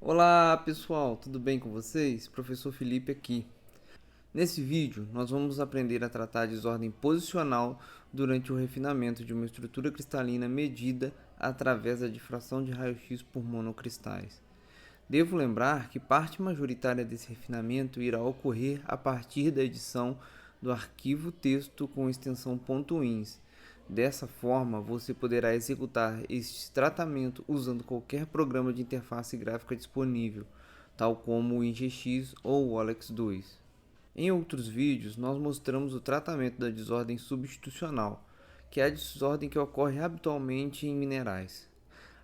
Olá pessoal, tudo bem com vocês? Professor Felipe aqui. Nesse vídeo, nós vamos aprender a tratar a desordem posicional durante o refinamento de uma estrutura cristalina medida através da difração de raio-x por monocristais. Devo lembrar que parte majoritária desse refinamento irá ocorrer a partir da edição do arquivo texto com extensão .ins. Dessa forma, você poderá executar este tratamento usando qualquer programa de interface gráfica disponível, tal como o InGX ou o Alex2. Em outros vídeos, nós mostramos o tratamento da desordem substitucional, que é a desordem que ocorre habitualmente em minerais.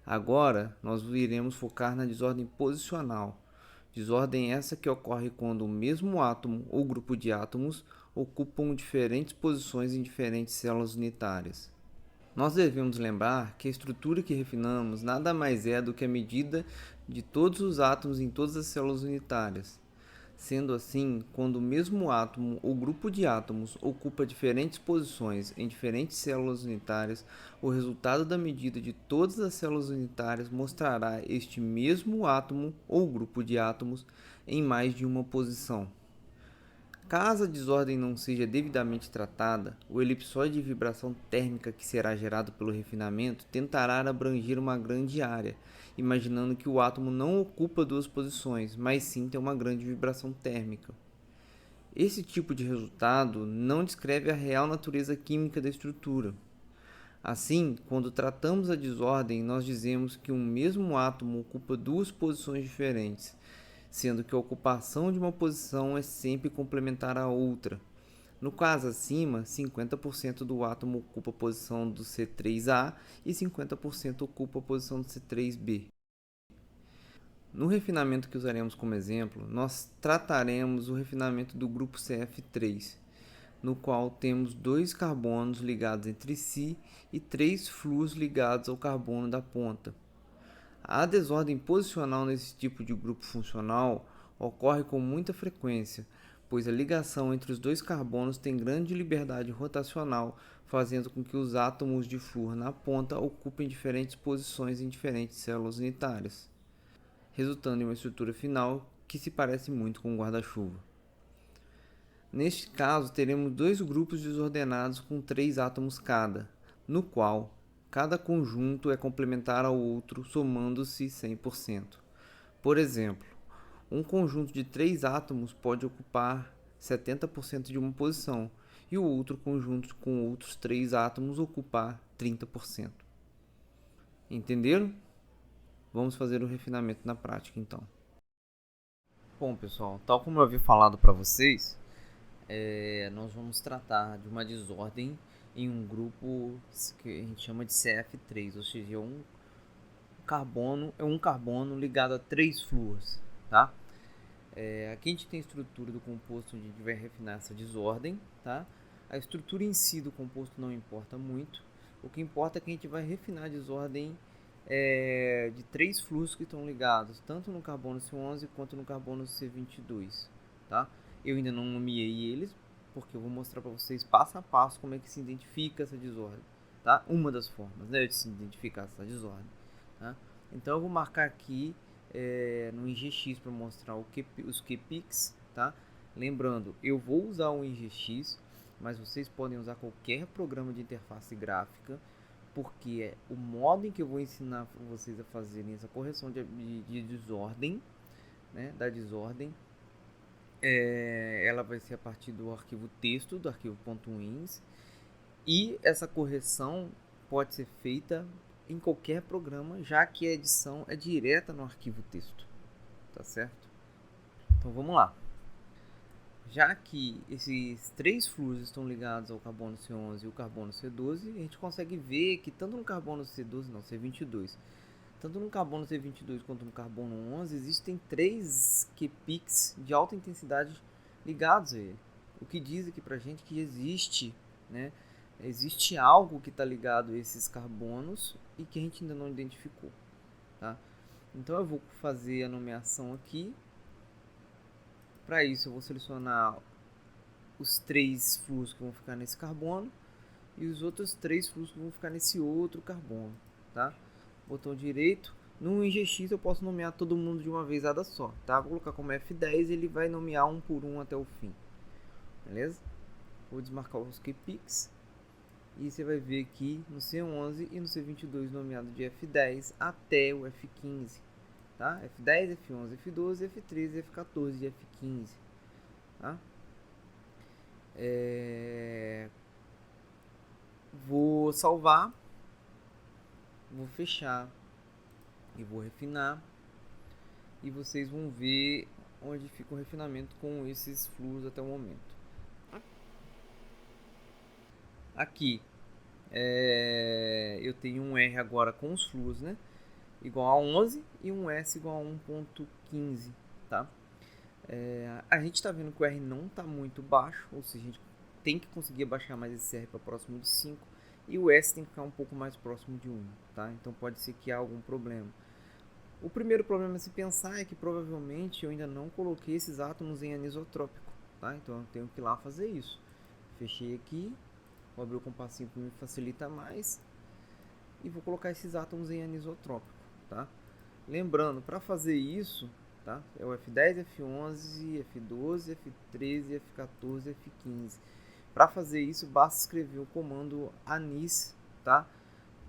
Agora, nós iremos focar na desordem posicional. Desordem essa que ocorre quando o mesmo átomo ou grupo de átomos ocupam diferentes posições em diferentes células unitárias. Nós devemos lembrar que a estrutura que refinamos nada mais é do que a medida de todos os átomos em todas as células unitárias. Sendo assim, quando o mesmo átomo ou grupo de átomos ocupa diferentes posições em diferentes células unitárias, o resultado da medida de todas as células unitárias mostrará este mesmo átomo ou grupo de átomos em mais de uma posição. Caso a desordem não seja devidamente tratada, o elipsoide de vibração térmica que será gerado pelo refinamento tentará abranger uma grande área, imaginando que o átomo não ocupa duas posições, mas sim tem uma grande vibração térmica. Esse tipo de resultado não descreve a real natureza química da estrutura. Assim, quando tratamos a desordem, nós dizemos que um mesmo átomo ocupa duas posições diferentes, sendo que a ocupação de uma posição é sempre complementar à outra. No caso acima, 50% do átomo ocupa a posição do C3A e 50% ocupa a posição do C3B. No refinamento que usaremos como exemplo, nós trataremos o refinamento do grupo CF3, no qual temos dois carbonos ligados entre si e três flúors ligados ao carbono da ponta. A desordem posicional nesse tipo de grupo funcional ocorre com muita frequência, pois a ligação entre os dois carbonos tem grande liberdade rotacional, fazendo com que os átomos de flúor na ponta ocupem diferentes posições em diferentes células unitárias, resultando em uma estrutura final que se parece muito com um guarda-chuva. Neste caso, teremos dois grupos desordenados com três átomos cada, no qual cada conjunto é complementar ao outro, somando-se 100%. Por exemplo, um conjunto de três átomos pode ocupar 70% de uma posição e o outro conjunto com outros três átomos ocupar 30%. Entenderam? Vamos fazer o refinamento na prática então. Bom, pessoal, tal como eu havia falado para vocês, nós vamos tratar de uma desordem em um grupo que a gente chama de CF3, ou seja, um carbono ligado a três flúors, tá? Aqui a gente tem a estrutura do composto onde a gente vai refinar essa desordem, tá? A estrutura em si do composto não importa muito, o que importa é que a gente vai refinar a desordem de três flúors que estão ligados, tanto no carbono C11 quanto no carbono C22, tá? Eu ainda não nomeei eles, porque eu vou mostrar para vocês passo a passo como é que se identifica essa desordem, tá? Uma das formas, né, de se identificar essa desordem, tá? Então eu vou marcar aqui no InGX para mostrar os QPICs, tá? Lembrando, eu vou usar o InGX, mas vocês podem usar qualquer programa de interface gráfica, porque o modo em que eu vou ensinar vocês a fazerem essa correção de desordem, né, da desordem, ela vai ser a partir do arquivo texto, do arquivo .ins, e essa correção pode ser feita em qualquer programa, já que a edição é direta no arquivo texto, tá certo? Então vamos lá. Já que esses três flúors estão ligados ao carbono C11 e o carbono C12, a gente consegue ver que tanto no carbono C22, tanto no carbono C22 quanto no carbono 11 existem três QPICs de alta intensidade ligados a ele. O que diz aqui pra gente que existe, né, existe algo que está ligado a esses carbonos e que a gente ainda não identificou, tá? Então eu vou fazer a nomeação aqui. Para isso eu vou selecionar os três flúors que vão ficar nesse carbono e os outros três flúors que vão ficar nesse outro carbono, tá? Botão direito, No IGX eu posso nomear todo mundo de uma vezada só, tá? Vou colocar como F10 e ele vai nomear um por um até o fim, beleza? Vou desmarcar os keypicks e você vai ver aqui no C11 e no C22 nomeado de F10 até o F15, tá? F10, F11, F12, F13, F14 e F15, tá? Vou salvar, vou fechar e vou refinar, e vocês vão ver onde fica o refinamento com esses fluos até o momento. Aqui eu tenho um R agora com os fluos, né, igual a 11 e um S igual a 1.15, tá? A gente está vendo que o R não está muito baixo, ou seja, a gente tem que conseguir abaixar mais esse R para próximo de 5, e o S tem que ficar um pouco mais próximo de 1, tá? Então pode ser que há algum problema. O primeiro problema a se pensar é que provavelmente eu ainda não coloquei esses átomos em anisotrópico, tá? Então eu tenho que ir lá fazer isso. Fechei aqui, vou abrir o compassinho que me facilita mais e vou colocar esses átomos em anisotrópico, tá? Lembrando, para fazer isso, tá? É o F10, F11, F12, F13, F14, F15. Para fazer isso, basta escrever o comando anis, tá?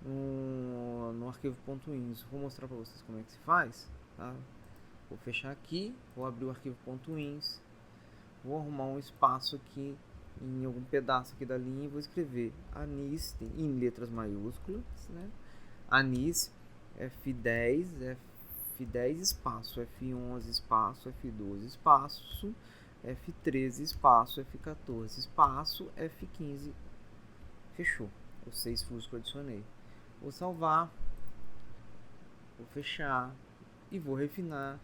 No arquivo .ins. Vou mostrar para vocês como é que se faz, tá? Vou fechar aqui, vou abrir o arquivo .ins, vou arrumar um espaço aqui em algum pedaço aqui da linha e vou escrever anis em letras maiúsculas, né? Anis F10, F10 espaço, F11 espaço, F12 espaço, F13 espaço, F14 espaço, F15. Fechou os 6 fluos que eu adicionei. Vou salvar, vou fechar e vou refinar,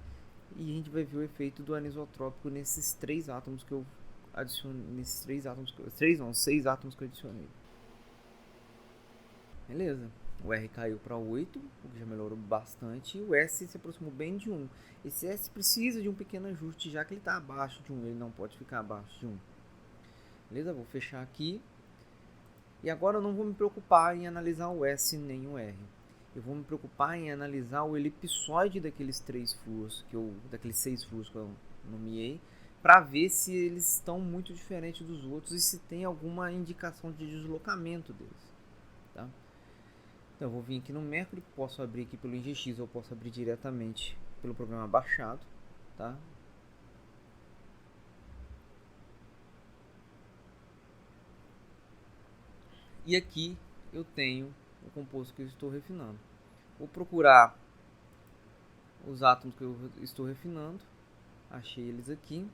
e a gente vai ver o efeito do anisotrópico nesses 3 átomos que eu adicionei, nesses 3 átomos, 6 átomos que eu adicionei. Beleza, o R caiu para 8, o que já melhorou bastante, e o S se aproximou bem de 1. Esse S precisa de um pequeno ajuste, já que ele está abaixo de 1, ele não pode ficar abaixo de 1. Beleza, vou fechar aqui. E agora eu não vou me preocupar em analisar o S nem o R. Eu vou me preocupar em analisar o elipsoide daqueles 6 fluos que eu nomeei, para ver se eles estão muito diferentes dos outros e se tem alguma indicação de deslocamento deles, tá? Então eu vou vir aqui no Mercury, posso abrir aqui pelo IGX ou posso abrir diretamente pelo programa baixado, tá? E aqui eu tenho o composto que eu estou refinando. Vou procurar os átomos que eu estou refinando. Achei eles aqui.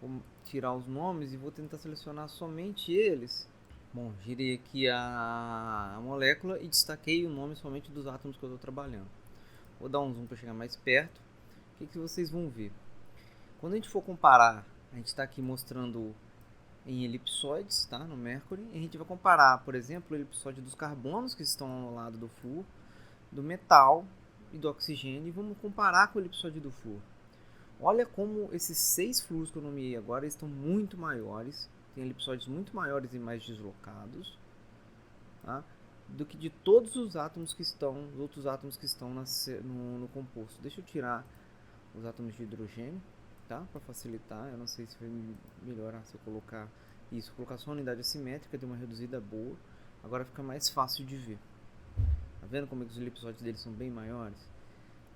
Vou tirar os nomes e vou tentar selecionar somente eles. Bom, girei aqui a molécula e destaquei o nome somente dos átomos que eu estou trabalhando. Vou dar um zoom para chegar mais perto. O que vocês vão ver? Quando a gente for comparar, a gente está aqui mostrando em elipsoides, tá? No Mercury. E a gente vai comparar, por exemplo, o elipsoide dos carbonos que estão ao lado do flúor, do metal e do oxigênio, e vamos comparar com o elipsoide do flúor. Olha como esses 6 fluos que eu nomeei agora estão muito maiores, tem elipsoides muito maiores e mais deslocados, tá? Do que de todos os átomos que estão, os outros átomos que estão no composto. Deixa eu tirar os átomos de hidrogênio, tá? Para facilitar, eu não sei se vai melhorar se eu colocar isso. Colocar só a unidade assimétrica, deu uma reduzida boa, agora fica mais fácil de ver. Tá vendo como é que os elipsoides deles são bem maiores?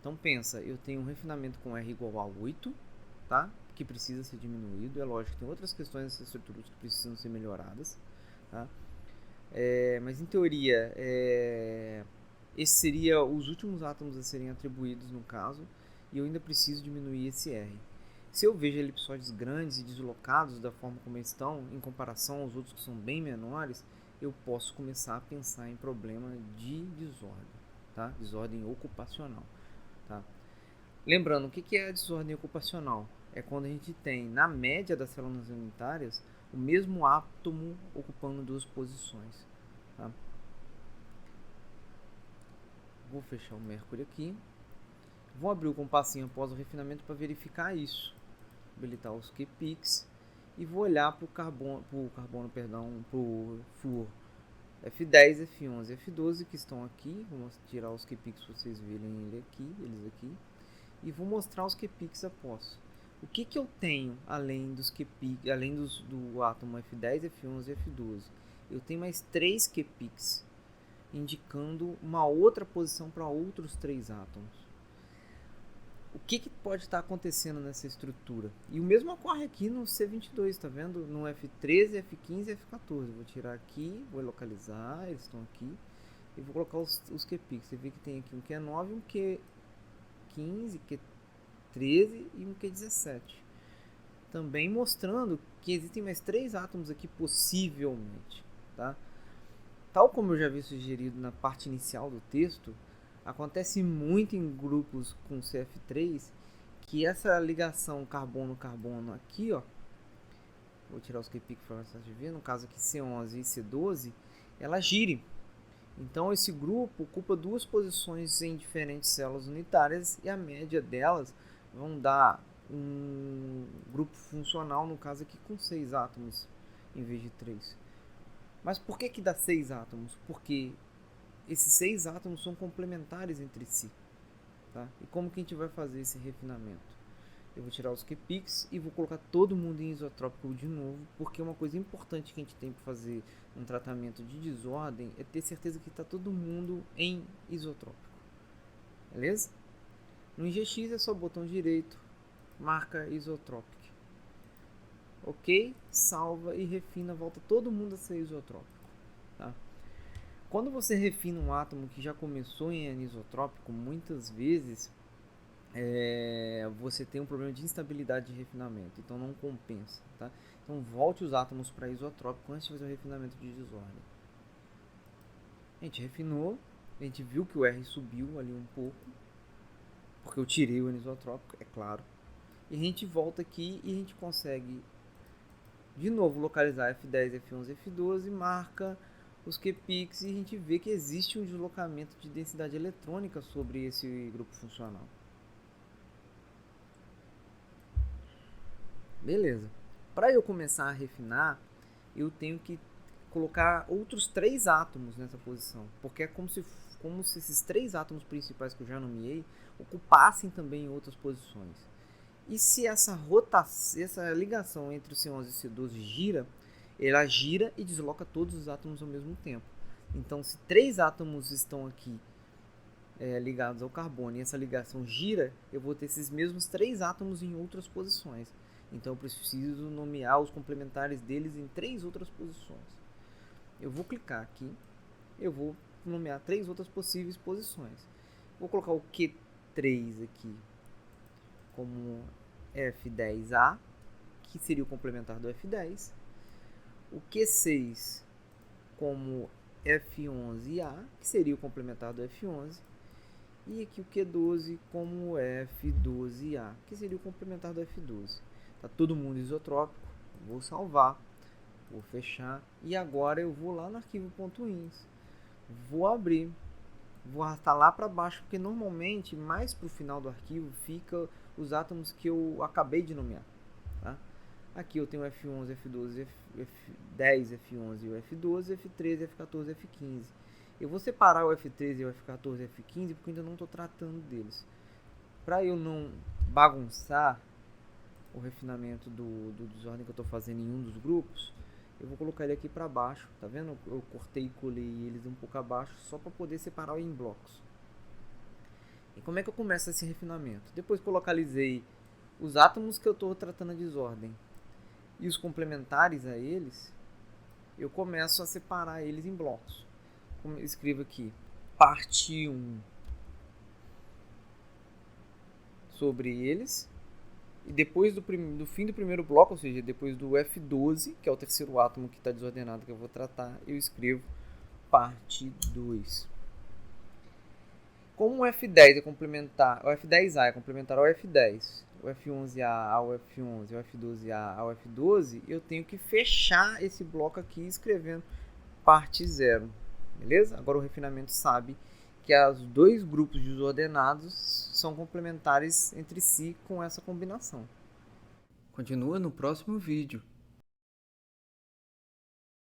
Então pensa, eu tenho um refinamento com R igual a 8, tá? Que precisa ser diminuído. É lógico que tem outras questões dessas estruturas que precisam ser melhoradas, tá? Mas em teoria, esses seriam os últimos átomos a serem atribuídos no caso, e eu ainda preciso diminuir esse R. Se eu vejo elipsoides grandes e deslocados da forma como eles estão, em comparação aos outros que são bem menores, eu posso começar a pensar em problema de desordem, tá? Desordem ocupacional. Tá? Lembrando, o que é a desordem ocupacional? É quando a gente tem, na média das células unitárias, o mesmo átomo ocupando 2 posições. Tá? Vou fechar o Mercury aqui. Vou abrir o compassinho após o refinamento para verificar isso. Habilitar os keypicks. E vou olhar para o flúor F10, F11 e F12 que estão aqui. Vou tirar os QPIX para vocês verem eles aqui. E vou mostrar os QPIX após. O que eu tenho além dos QPIX, além do átomo F10, F11 e F12? Eu tenho mais 3 QPIX, indicando uma outra posição para outros 3 átomos. O que pode estar acontecendo nessa estrutura? E o mesmo ocorre aqui no C22, tá vendo? No F13, F15 e F14. Vou tirar aqui, vou localizar, eles estão aqui. E vou colocar os QPIX. Você vê que tem aqui um Q9, um Q15, Q13 e um Q17. Também mostrando que existem mais 3 átomos aqui possivelmente, tá? Tal como eu já vi sugerido na parte inicial do texto, acontece muito em grupos com CF3 que essa ligação carbono-carbono aqui, ó, vou tirar os QPIC para vocês verem, no caso aqui C11 e C12, ela gire. Então esse grupo ocupa 2 posições em diferentes células unitárias e a média delas vão dar um grupo funcional, no caso aqui com 6 átomos em vez de 3. Mas por que dá 6 átomos? Porque esses 6 átomos são complementares entre si. Tá? E como que a gente vai fazer esse refinamento? Eu vou tirar os QPIX e vou colocar todo mundo em isotrópico de novo, porque uma coisa importante que a gente tem para fazer um tratamento de desordem é ter certeza que está todo mundo em isotrópico. Beleza? No IGX é só o botão direito, marca isotrópico. Ok? Salva e refina, volta todo mundo a ser isotrópico. Tá? Quando você refina um átomo que já começou em anisotrópico, muitas vezes você tem um problema de instabilidade de refinamento, então não compensa. Tá? Então volte os átomos para isotrópico antes de fazer o refinamento de desordem. A gente refinou, a gente viu que o R subiu ali um pouco, porque eu tirei o anisotrópico, é claro. E a gente volta aqui e a gente consegue de novo localizar F10, F11, F12, marca os QPIX e a gente vê que existe um deslocamento de densidade eletrônica sobre esse grupo funcional. Beleza. Para eu começar a refinar, eu tenho que colocar outros 3 átomos nessa posição, porque é como se esses 3 átomos principais que eu já nomeei ocupassem também outras posições. E se essa ligação entre o C11 e o C12 gira, ela gira e desloca todos os átomos ao mesmo tempo. Então, se 3 átomos estão aqui ligados ao carbono e essa ligação gira, eu vou ter esses mesmos 3 átomos em outras posições. Então, eu preciso nomear os complementares deles em 3 outras posições. Eu vou clicar aqui, eu vou nomear 3 outras possíveis posições. Vou colocar o Q3 aqui como F10A, que seria o complementar do F10. O Q6 como F11A, que seria o complementar do F11. E aqui o Q12 como F12A, que seria o complementar do F12. Está todo mundo isotrópico. Vou salvar. Vou fechar. E agora eu vou lá no arquivo .ins. Vou abrir. Vou arrastar lá para baixo, porque normalmente mais para o final do arquivo fica os átomos que eu acabei de nomear. Tá? Aqui eu tenho F11, F12, F10, F11 e o F12, F13, F14 e F15. Eu vou separar o F13 e o F14 e F15 porque eu ainda não estou tratando deles. Para eu não bagunçar o refinamento do desordem que eu estou fazendo em um dos grupos, eu vou colocar ele aqui para baixo, tá vendo? Eu cortei e colei eles um pouco abaixo só para poder separar em blocos. E como é que eu começo esse refinamento? Depois que eu localizei os átomos que eu estou tratando a desordem e os complementares a eles, eu começo a separar eles em blocos. Como eu escrevo aqui, parte 1 sobre eles. E depois do fim do primeiro bloco, ou seja, depois do F12, que é o terceiro átomo que está desordenado que eu vou tratar, eu escrevo parte 2. Como o F10 é complementar, o F10A é complementar ao F10, o F11A ao F11 e o F12A ao F12, eu tenho que fechar esse bloco aqui escrevendo parte 0. Beleza? Agora o refinamento sabe que os 2 grupos desordenados são complementares entre si com essa combinação. Continua no próximo vídeo.